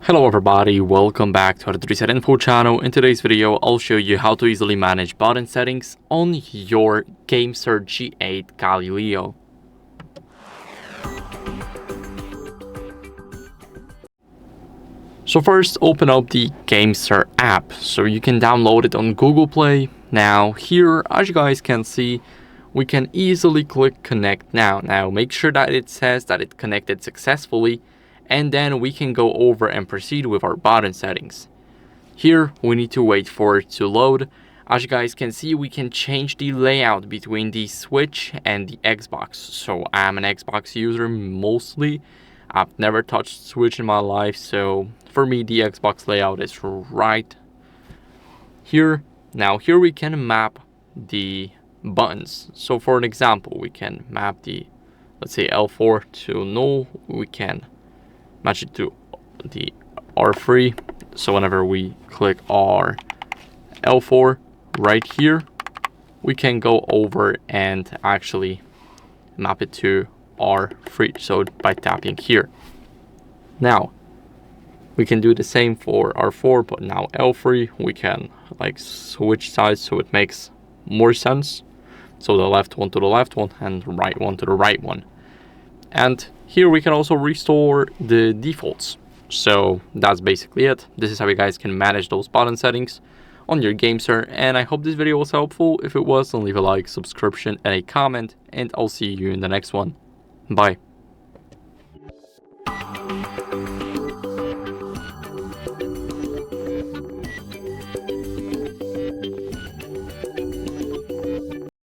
Hello everybody, welcome back to HardReset.Info channel. In today's video, I'll show you how to easily manage button settings on your GameSir G8 Galileo. So first, open up the GameSir app, so you can download it on Google Play. Now here, as you guys can see, we can easily click connect now. Now make sure that it says that it connected successfully, and then we can go over and proceed with our button settings. Here we need to wait for it to load. As you guys can see, we can change the layout between the Switch and the Xbox. So I'm an Xbox user mostly. I've never touched Switch in my life, so for me the Xbox layout is right here. Now here we can map the buttons. So for an example, we can map the, let's say, L4 to null. We can match it to the R3. So whenever we click our L4 right here, we can go over and actually map it to R3. So by tapping here. Now we can do the same for R4, but now L3 we can like switch sides so it makes more sense. So the left one to the left one and the right one to the right one. And here we can also restore the defaults. So that's basically it. This is how you guys can manage those button settings on your GameSir, and I hope this video was helpful. If it was, then leave a like, subscription, and a comment, and I'll see you in the next one. Bye.